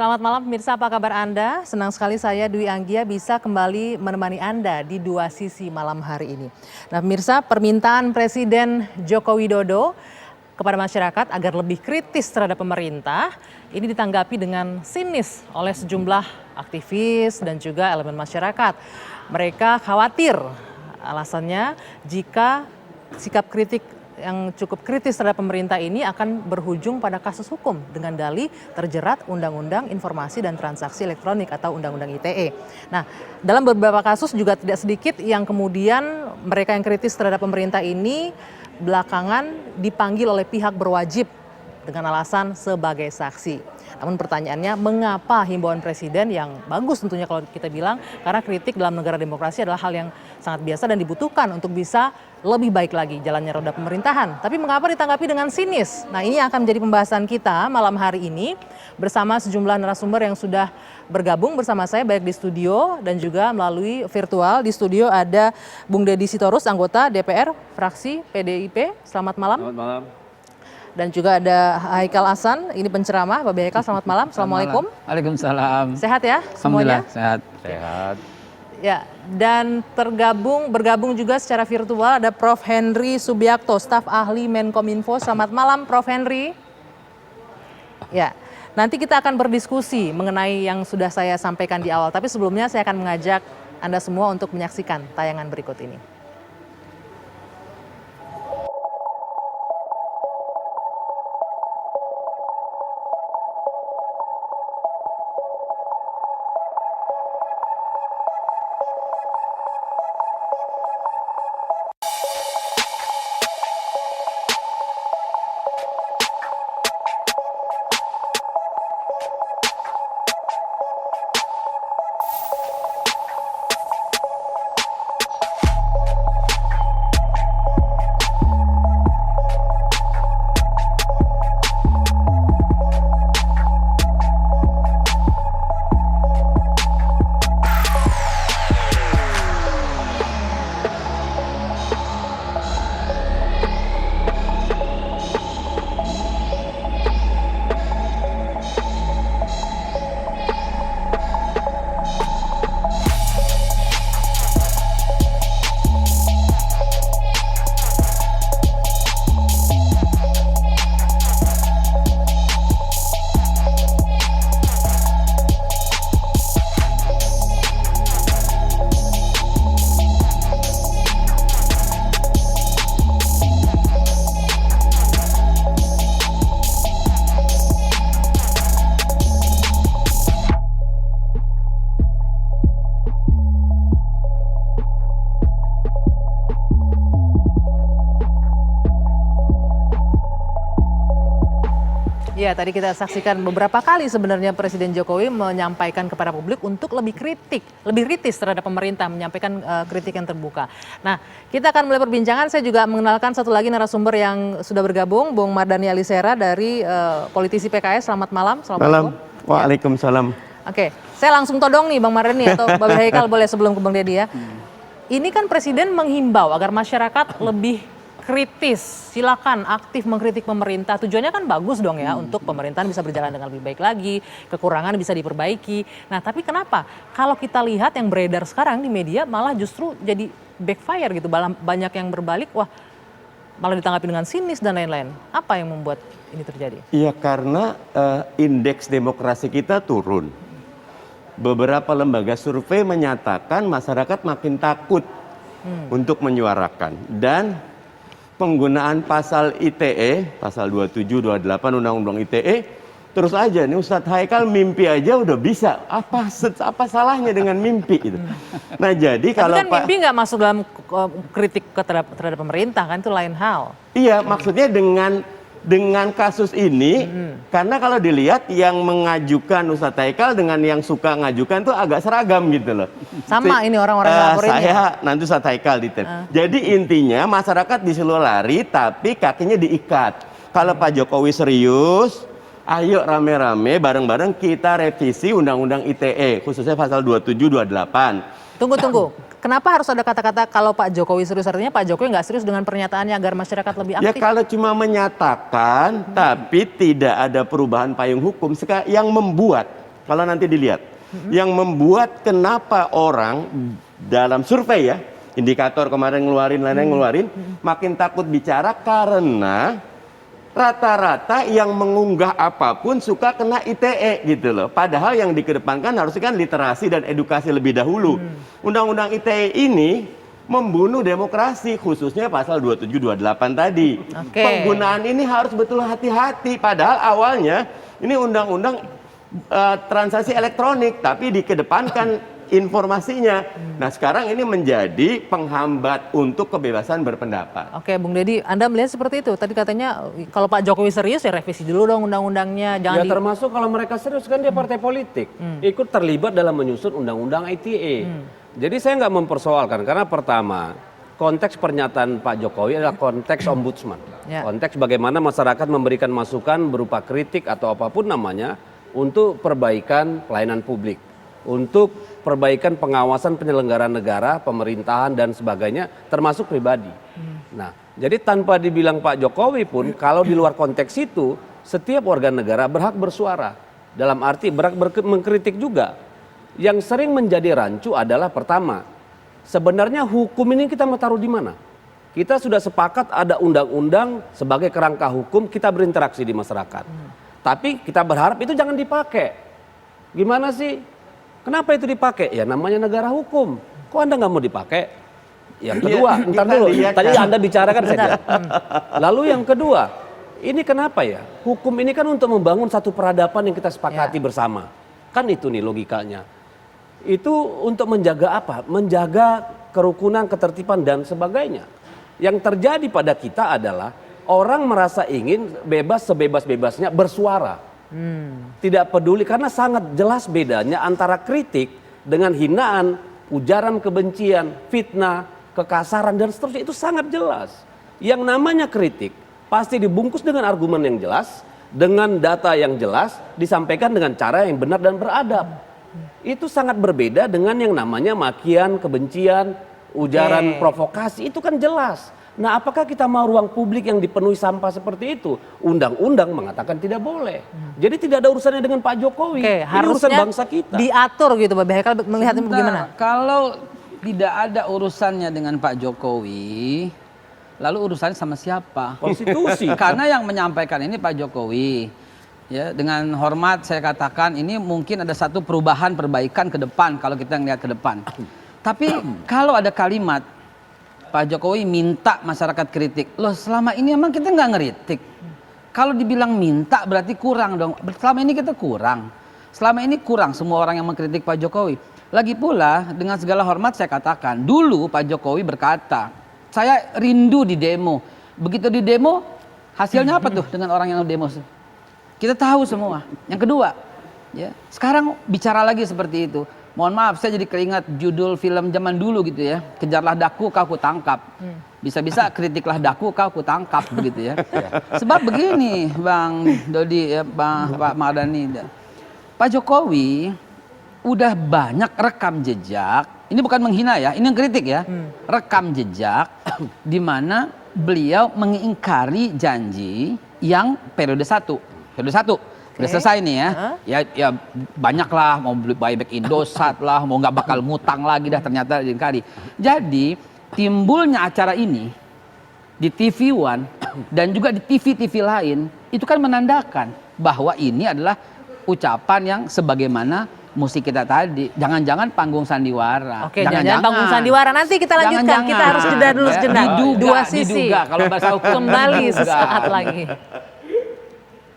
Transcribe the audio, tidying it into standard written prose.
Selamat malam pemirsa, apa kabar Anda? Senang sekali saya Dwi Anggia bisa kembali menemani Anda di Dua Sisi malam hari ini. Nah pemirsa, permintaan Presiden Joko Widodo kepada masyarakat agar lebih kritis terhadap pemerintah ini ditanggapi dengan sinis oleh sejumlah aktivis dan juga elemen masyarakat. Mereka khawatir alasannya jika sikap kritik yang cukup kritis terhadap pemerintah ini akan berujung pada kasus hukum dengan dalih terjerat Undang-Undang Informasi dan Transaksi Elektronik atau Undang-Undang ITE. Nah, dalam beberapa kasus juga tidak sedikit yang kemudian mereka yang kritis terhadap pemerintah ini belakangan dipanggil oleh pihak berwajib dengan alasan sebagai saksi. Namun pertanyaannya, mengapa himbauan presiden yang bagus tentunya kalau kita bilang, karena kritik dalam negara demokrasi adalah hal yang sangat biasa dan dibutuhkan untuk bisa lebih baik lagi jalannya roda pemerintahan. Tapi mengapa ditanggapi dengan sinis? Nah ini akan menjadi pembahasan kita malam hari ini bersama sejumlah narasumber yang sudah bergabung bersama saya baik di studio dan juga melalui virtual. Di studio ada Bung Deddy Sitorus, anggota DPR fraksi PDIP. Selamat malam. Selamat malam. Dan juga ada Haikal Hasan, ini penceramah. Bapak Haikal, selamat malam. Assalamualaikum. Waalaikumsalam. Sehat ya semuanya? Alhamdulillah sehat. Sehat. Ya, dan bergabung juga secara virtual ada Prof. Henry Subiakto, staf ahli Menkominfo. Selamat malam Prof. Henry. Ya, nanti kita akan berdiskusi mengenai yang sudah saya sampaikan di awal. Tapi sebelumnya saya akan mengajak Anda semua untuk menyaksikan tayangan berikut ini. Ya, tadi kita saksikan beberapa kali sebenarnya Presiden Jokowi menyampaikan kepada publik untuk lebih kritis terhadap pemerintah, menyampaikan kritik yang terbuka. Nah, kita akan mulai perbincangan. Saya juga mengenalkan satu lagi narasumber yang sudah bergabung, Bung Mardhani Alisera dari politisi PKS. Selamat malam. Malam. Waalaikumsalam. Oke, saya langsung todong nih Bang Mardhani atau Bapak Haikal boleh sebelum ke Bang Deddy ya. Ini kan Presiden menghimbau agar masyarakat lebih kritis, silakan aktif mengkritik pemerintah. Tujuannya kan bagus dong ya, untuk pemerintahan bisa berjalan dengan lebih baik lagi, kekurangan bisa diperbaiki. Nah tapi kenapa kalau kita lihat yang beredar sekarang di media malah justru jadi backfire gitu, banyak yang berbalik, wah malah ditanggapi dengan sinis dan lain-lain. Apa yang membuat ini terjadi? Iya karena indeks demokrasi kita turun. Beberapa lembaga survei menyatakan masyarakat makin takut untuk menyuarakan. Dan penggunaan pasal ITE, pasal 27, 28 Undang-Undang ITE, terus aja nih Ustadz Haikal mimpi aja udah bisa. Apa salahnya dengan mimpi itu? Nah jadi kalau kan mimpi nggak masuk dalam kritik terhadap pemerintah kan, itu lain hal. Iya, maksudnya dengan kasus ini, karena kalau dilihat yang mengajukan Ustadz Haikal dengan yang suka ngajukan tuh agak seragam gitu loh. Sama ini orang-orang yang laporin. Saya nanti Ustadz Haikal detail. Jadi intinya masyarakat disuruh lari tapi kakinya diikat. Kalau Pak Jokowi serius, ayo rame-rame bareng-bareng kita revisi Undang-Undang ITE, khususnya pasal 27, 28. Tunggu. Kenapa harus ada kata-kata kalau Pak Jokowi serius? Artinya Pak Jokowi nggak serius dengan pernyataannya agar masyarakat lebih aktif? Ya kalau cuma menyatakan tapi tidak ada perubahan payung hukum yang membuat kalau nanti dilihat, yang membuat kenapa orang dalam survei ya, indikator kemarin ngeluarin, makin takut bicara karena rata-rata yang mengunggah apapun suka kena ITE gitu loh. Padahal yang dikedepankan harusnya kan literasi dan edukasi lebih dahulu. Undang-undang ITE ini membunuh demokrasi, khususnya pasal 27-28 tadi. Penggunaan ini harus betul hati-hati. Padahal awalnya ini undang-undang transaksi elektronik, tapi dikedepankan informasinya. Nah sekarang ini menjadi penghambat untuk kebebasan berpendapat. Oke, Bung Deddy, Anda melihat seperti itu. Tadi katanya kalau Pak Jokowi serius ya revisi dulu dong undang-undangnya. Jangan termasuk kalau mereka serius kan dia partai politik, ikut terlibat dalam menyusun undang-undang ITE. Jadi saya nggak mempersoalkan karena pertama konteks pernyataan Pak Jokowi adalah konteks ombudsman, konteks bagaimana masyarakat memberikan masukan berupa kritik atau apapun namanya untuk perbaikan pelayanan publik, untuk perbaikan pengawasan penyelenggaraan negara, pemerintahan dan sebagainya, termasuk pribadi. Nah, jadi tanpa dibilang Pak Jokowi pun, kalau di luar konteks itu, setiap warga negara berhak bersuara. Dalam arti berhak mengkritik juga. Yang sering menjadi rancu adalah pertama, sebenarnya hukum ini kita mau taruh di mana? Kita sudah sepakat ada undang-undang sebagai kerangka hukum kita berinteraksi di masyarakat. Tapi kita berharap itu jangan dipakai. Gimana sih? Kenapa itu dipakai? Ya namanya negara hukum. Kok Anda nggak mau dipakai? Yang kedua, entar dulu. Tadi Anda bicarakan saja. Lalu yang kedua, ini kenapa ya? Hukum ini kan untuk membangun satu peradaban yang kita sepakati bersama. Kan itu nih logikanya. Itu untuk menjaga apa? Menjaga kerukunan, ketertiban dan sebagainya. Yang terjadi pada kita adalah orang merasa ingin bebas sebebas-bebasnya bersuara. Tidak peduli karena sangat jelas bedanya antara kritik dengan hinaan, ujaran kebencian, fitnah, kekasaran dan seterusnya itu sangat jelas. Yang namanya kritik pasti dibungkus dengan argumen yang jelas, dengan data yang jelas, disampaikan dengan cara yang benar dan beradab. Itu sangat berbeda dengan yang namanya makian, kebencian, ujaran provokasi, itu kan jelas. Nah, apakah kita mau ruang publik yang dipenuhi sampah seperti itu? Undang-undang mengatakan tidak boleh. Jadi tidak ada urusannya dengan Pak Jokowi. Ini urusan bangsa kita. Diatur gitu, Pak Behekal melihat itu bagaimana? Kalau tidak ada urusannya dengan Pak Jokowi, lalu urusannya sama siapa? Konstitusi. Karena yang menyampaikan ini Pak Jokowi. Ya, dengan hormat saya katakan ini mungkin ada satu perubahan perbaikan ke depan kalau kita ngelihat ke depan. Tapi kalau ada kalimat Pak Jokowi minta masyarakat kritik. Loh selama ini emang kita nggak ngeritik. Kalau dibilang minta berarti kurang dong. Selama ini kita kurang. Selama ini kurang semua orang yang mengkritik Pak Jokowi. Lagi pula dengan segala hormat saya katakan. Dulu Pak Jokowi berkata, saya rindu di demo. Begitu di demo, hasilnya apa tuh dengan orang yang demo? Kita tahu semua. Yang kedua, ya, sekarang bicara lagi seperti itu. Mohon maaf, saya jadi keingat judul film zaman dulu gitu ya. Kejarlah daku, kau kutangkap. Bisa-bisa kritiklah daku, kau kutangkap begitu ya. Sebab begini, Bang Dodi, ya, Pak Mardhani. Pak Jokowi udah banyak rekam jejak. Ini bukan menghina ya, ini yang kritik ya. Rekam jejak di mana beliau mengingkari janji yang periode 1. Periode 1. Udah selesai nih ya. Ya banyaklah mau beli buyback Indosat lah, mau nggak bakal ngutang lagi dah ternyata diingkari. Jadi timbulnya acara ini di TV One dan juga di TV-TV lain itu kan menandakan bahwa ini adalah ucapan yang sebagaimana musik kita tadi. Jangan-jangan panggung sandiwara. Oke, jangan-jangan panggung sandiwara. Nanti kita lanjutkan. Kita harus jeda dulu sejenak. Dua sisi. Diduga kalau bahasa hukum. Kembali sesaat lagi.